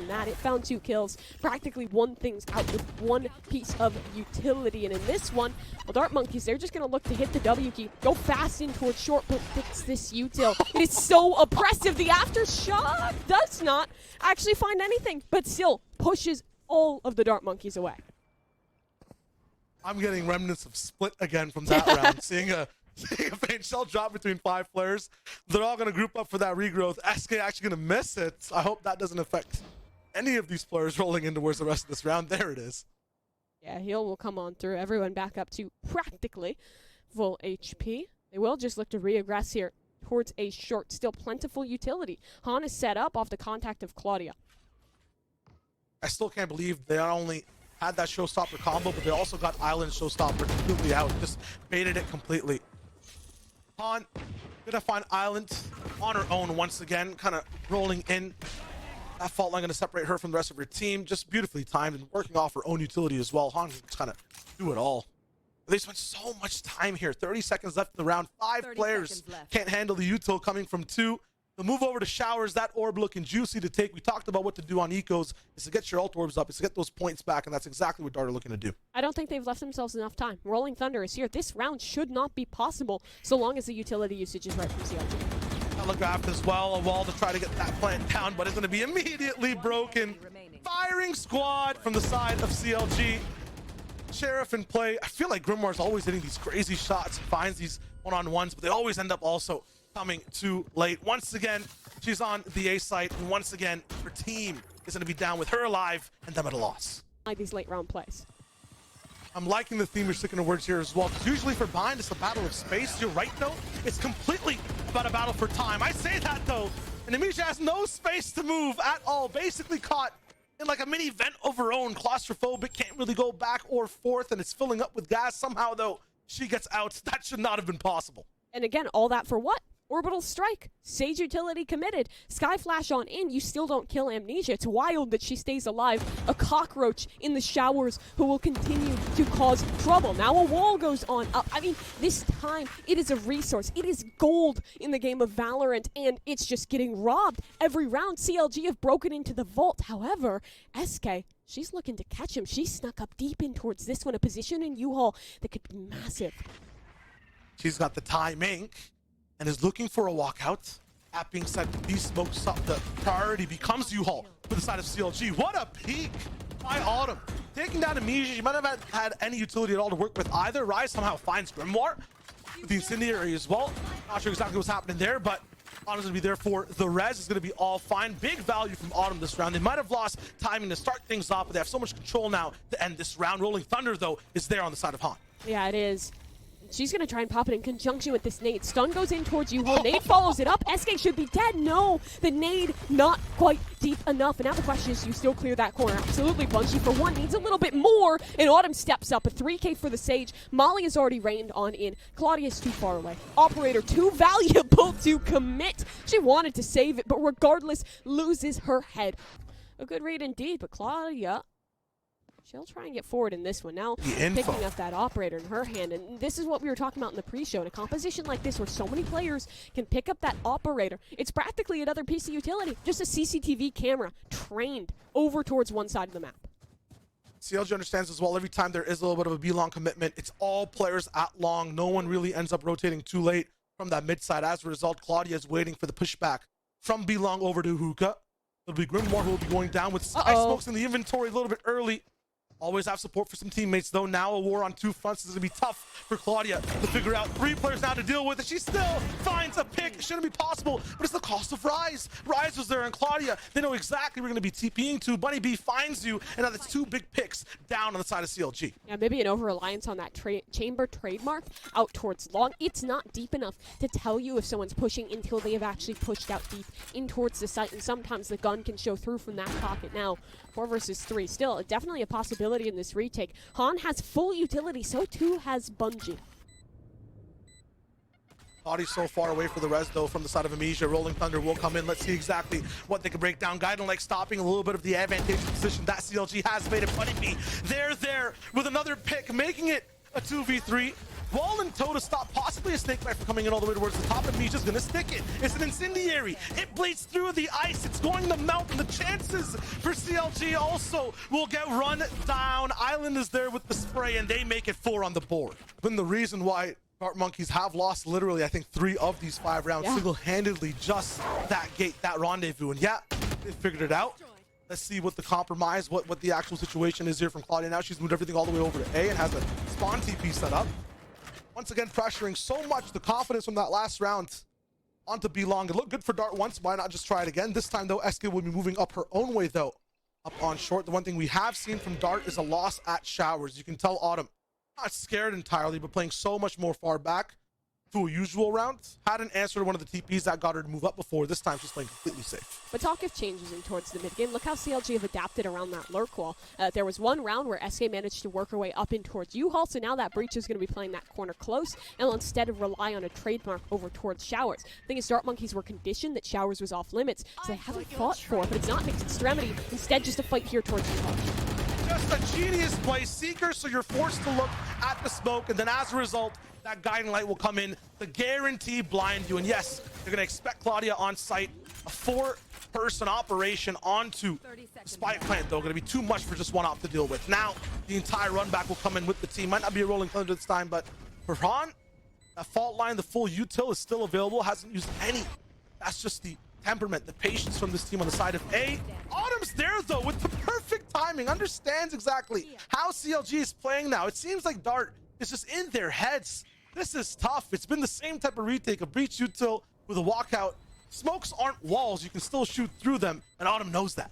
That it found 2 kills, practically won things out with 1 piece of utility. And in this one, well, Dart Monkeys, they're just going to look to hit the W key, go fast in towards short, but fix this util. It is so oppressive. The aftershock does not actually find anything, but still pushes all of the Dart Monkeys away. I'm getting remnants of Split again from that round. Seeing a faint shell drop between 5 players. They're all going to group up for that regrowth. SK actually going to miss it. I hope that doesn't affect any of these players rolling in towards the rest of this round. There it is. Yeah, heal will come on through. Everyone back up to practically full HP. They will just look to reaggress here towards a short, still plentiful utility. Han is set up off the contact of Claudia. I still can't believe they not only had that showstopper combo, but they also got Island showstopper completely out. Just baited it completely. Han gonna find Island on her own once again, kind of rolling in. That fault line gonna separate her from the rest of her team. Just beautifully timed and working off her own utility as well. Han can kind of do it all. They spent so much time here. 30 seconds left in the round. 5 players can't handle the util coming from 2. The move over to Showers, that orb looking juicy to take. We talked about what to do on ecos. Is to get your ult orbs up. Is to get those points back, and that's exactly what Dart are looking to do. I don't think they've left themselves enough time. Rolling Thunder is here. This round should not be possible so long as the utility usage is right from CLG. Telegraphed as well, a wall to try to get that plant down, but it's going to be immediately broken. Firing squad from the side of CLG. Sheriff in play. I feel like Grimoire's always hitting these crazy shots, finds these one-on-ones, but they always end up also coming too late. Once again, she's on the A site, and once again, her team is going to be down with her alive and them at a loss. Like these late round plays. I'm liking the theme you're sticking to words here as well, because usually for Bind, it's a battle of space. You're right, though. It's completely about a battle for time. I say that, though, and EMEA has no space to move at all. Basically caught in like a mini vent of her own. Claustrophobic, can't really go back or forth, and it's filling up with gas. Somehow, though, she gets out. That should not have been possible. And again, all that for what? Orbital strike. Sage utility committed. Sky flash on in. You still don't kill Amnesia. It's wild that she stays alive. A cockroach in the showers who will continue to cause trouble. Now a wall goes on up. I mean, this time it is a resource. It is gold in the game of Valorant, and it's just getting robbed every round. CLG have broken into the vault. However, SK, she's looking to catch him. She snuck up deep in towards this one. A position in U-Haul that could be massive. She's got the timing and is looking for a walkout. That being said, these smokes up. The priority becomes U-Haul for the side of CLG. What a peek by Autumn. Taking down EMEA. She might have had any utility at all to work with either. Rise somehow finds Grimoire with the incendiary as well. Not sure exactly what's happening there, but Autumn's gonna be there for the res. It's gonna be all fine. Big value from Autumn this round. They might have lost timing to start things off, but they have so much control now to end this round. Rolling Thunder, though, is there on the side of Han. Yeah, it is. She's going to try and pop it in conjunction with this nade. Stun goes in towards U-Haul. Nade follows it up. SK should be dead. No, the nade not quite deep enough. And now the question is, you still clear that corner? Absolutely. Bungie, for one, needs a little bit more. And Autumn steps up. A 3K for the Sage. Molly has already rained on in. Claudia's too far away. Operator too valuable to commit. She wanted to save it, but regardless, loses her head. A good read indeed, but Claudia, she'll try and get forward in this one. Now picking up that operator in her hand. And this is what we were talking about in the pre-show. In a composition like this where so many players can pick up that operator, it's practically another piece of utility. Just a CCTV camera trained over towards one side of the map. CLG understands as well, every time there is a little bit of a B-long commitment, it's all players at long. No one really ends up rotating too late from that mid side. As a result, Claudia is waiting for the pushback from B-long over to Hookah. It'll be Grimoire who will be going down with Sky Smokes in the inventory a little bit early. Always have support for some teammates, though. Now a war on 2 fronts is going to be tough for Claudia to figure out. 3 players now to deal with it. She still finds a pick. Shouldn't be possible, but it's the cost of Rise. Rise was there, and Claudia, they know exactly we're going to be TPing to. Bunny B finds you, and now that's 2 big picks down on the side of CLG. Yeah, maybe an over-reliance on that chamber trademark out towards long. It's not deep enough to tell you if someone's pushing until they have actually pushed out deep in towards the site, and sometimes the gun can show through from that pocket. Now, 4 versus 3. Still, definitely a possibility in this retake. Han has full utility, so too has Bungie. Body's so far away for the res, though, from the side of EMEA. Rolling Thunder will come in. Let's see exactly what they can break down. Gaiden like stopping a little bit of the advantageous position that CLG has made it. Bunny B, they're there with another pick, making it a 2v3. Wall and toe to stop possibly a snake bite from coming in all the way towards the top, and Misha's gonna stick it. It's an incendiary. It bleeds through the ice. It's going to melt, and the chances for CLG also will get run down. Island is there with the spray, and they make it 4 on the board. Been the reason why Dart Monkeys have lost literally, I think, 3 of these 5 rounds single-handedly, just that gate, that rendezvous. And yeah, they figured it out. Let's see what the compromise, what the actual situation is here from Claudia. Now she's moved everything all the way over to A and has a spawn TP set up. Once again, pressuring so much the confidence from that last round onto B long. It looked good for Dart once. Why not just try it again? This time, though, SK will be moving up her own way, though, up on short. The one thing we have seen from Dart is a loss at Showers. You can tell Autumn not scared entirely, but playing so much more far back to a usual round. Hadn't answered one of the TPs that got her to move up before. This time she's playing completely safe. But talk of changes in towards the mid game. Look how CLG have adapted around that lurk wall. There was one round where SK managed to work her way up in towards U-Haul, so now that Breach is going to be playing that corner close, and will instead of rely on a trademark over towards Showers. The thing is, Dart Monkeys were conditioned that Showers was off limits, so they haven't fought for it, but it's not an extremity. Instead, just a fight here towards U-Haul. Just a genius play, Seeker, so you're forced to look at the smoke, and then as a result, that guiding light will come in to guarantee blind you. And yes, you're going to expect Claudia on site. A 4-person operation onto Spike Plant, though, going to be too much for just one op to deal with. Now, the entire run back will come in with the team. Might not be a rolling thunder this time, but for Han, that fault line, the full util is still available, hasn't used any. That's just the temperament, the patience from this team on the side of A. Autumn's there, though, with the perfect timing. Understands exactly how CLG is playing now. It seems like Dart is just in their heads. This is tough. It's been the same type of retake, a breach util with a walkout. Smokes aren't walls. You can still shoot through them, and Autumn knows that.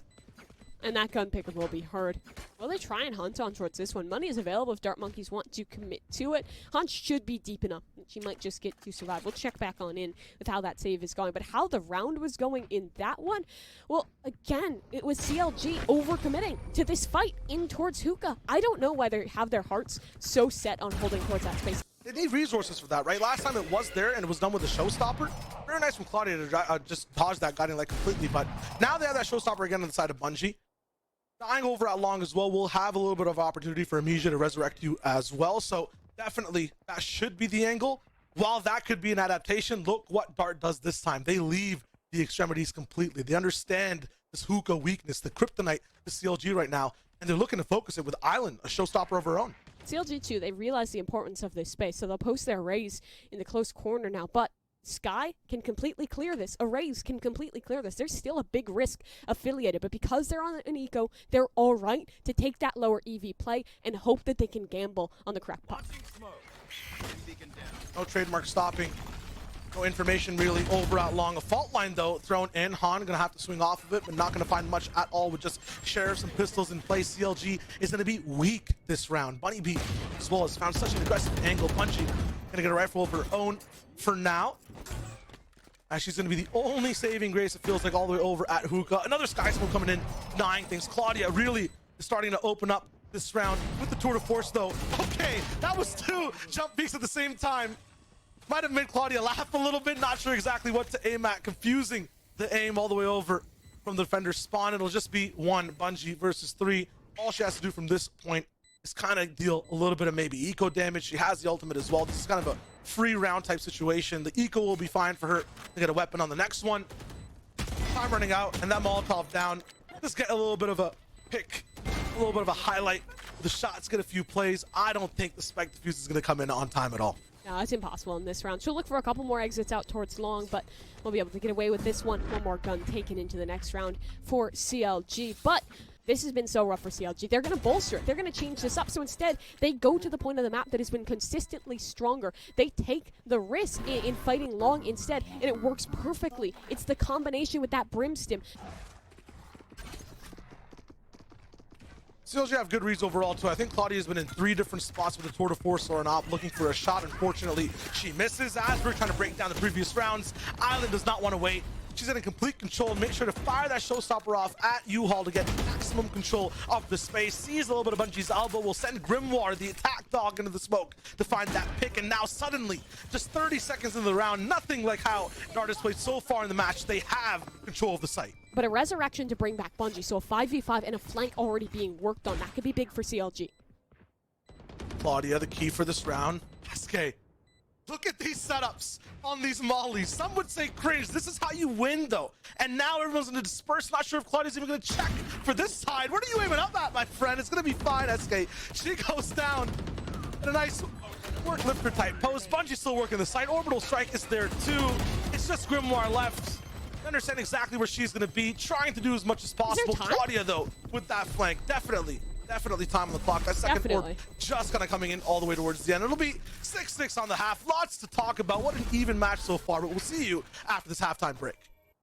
And that gun pick will be heard. Will they try and hunt on towards this one? Money is available if Dart Monkeys want to commit to it. Hunt should be deep enough. She might just get to survive. We'll check back on in with how that save is going. But how the round was going in that one, well, again, it was CLG overcommitting to this fight in towards Hookah. I don't know why they have their hearts so set on holding towards that space. They need resources for that, right? Last time it was there and it was done with a showstopper. Very nice from Claudia to just dodge that guiding light completely. But now they have that showstopper again on the side of Bungie. Dying over at long as well, we'll have a little bit of opportunity for EMEA to resurrect you as well. So definitely that should be the angle. While that could be an adaptation, look what Dart does this time. They leave the extremities completely. They understand this Hookah weakness, the kryptonite, the CLG right now, and they're looking to focus it with Island, a showstopper of her own. CLG too, they realize the importance of this space, so they'll post their arrays in the close corner now, but Sky can completely clear this. Arrays can completely clear this. There's still a big risk affiliated, but because they're on an eco, they're all right to take that lower EV play and hope that they can gamble on the crackpot. No trademark stopping. No information really over at long. A fault line, though, thrown in. Han gonna have to swing off of it, but not gonna find much at all with just sheriffs and pistols in place. CLG is gonna be weak this round. Bunny B as well has found such an aggressive angle. Bungie gonna get a rifle of her own for now. As she's gonna be the only saving grace, it feels like, all the way over at Hookah. Another Sky Smoke coming in, denying things. Claudia really is starting to open up this round with the tour de force, though. Okay, that was 2 jump peaks at the same time. Might have made Claudia laugh a little bit. Not sure exactly what to aim at. Confusing the aim all the way over from the defender's spawn. It'll just be 1 Bungie versus 3. All she has to do from this point is kind of deal a little bit of maybe eco damage. She has the ultimate as well. This is kind of a free round type situation. The eco will be fine for her to get a weapon on the next one. Time running out, and that Molotov down. Just get a little bit of a pick, a little bit of a highlight. The shots get a few plays. I don't think the Spike Diffuse is going to come in on time at all. No, it's impossible in this round. She'll look for a couple more exits out towards long, but we'll be able to get away with this one. One more gun taken into the next round for CLG. But this has been so rough for CLG. They're going to bolster it. They're going to change this up. So instead, they go to the point of the map that has been consistently stronger. They take the risk in fighting long instead, and it works perfectly. It's the combination with that Brimstim. CLG have good reads overall, too. I think Claudia's been in 3 different spots with a tour de force or an op looking for a shot. Unfortunately, she misses. As we're trying to break down the previous rounds, Island does not want to wait. She's in complete control. Make sure to fire that showstopper off at U-Haul to get maximum control of the space. Sees a little bit of Bungie's elbow. Will send Grimoire, the attack dog, into the smoke to find that pick. And now suddenly, just 30 seconds into the round, nothing like how Dart has played so far in the match. They have control of the site. But a resurrection to bring back Bungie. So a 5v5 and a flank already being worked on. That could be big for CLG. Claudia, the key for this round, SK, look at these setups on these mollies. Some would say cringe. This is how you win, though. And now everyone's going to disperse. Not sure if Claudia's even going to check for this side. What are you aiming up at, my friend? It's going to be fine, SK. She goes down. And a nice work lifter type post. Bungie's still working the side. Orbital strike is there, too. It's just Grimoire left. Understand exactly where she's going to be. Trying to do as much as possible. Claudia, though, with that flank. Definitely time on the clock. That second orb just kind of coming in all the way towards the end. It'll be 6-6 on the half. Lots to talk about. What an even match so far, but we'll see you after this halftime break.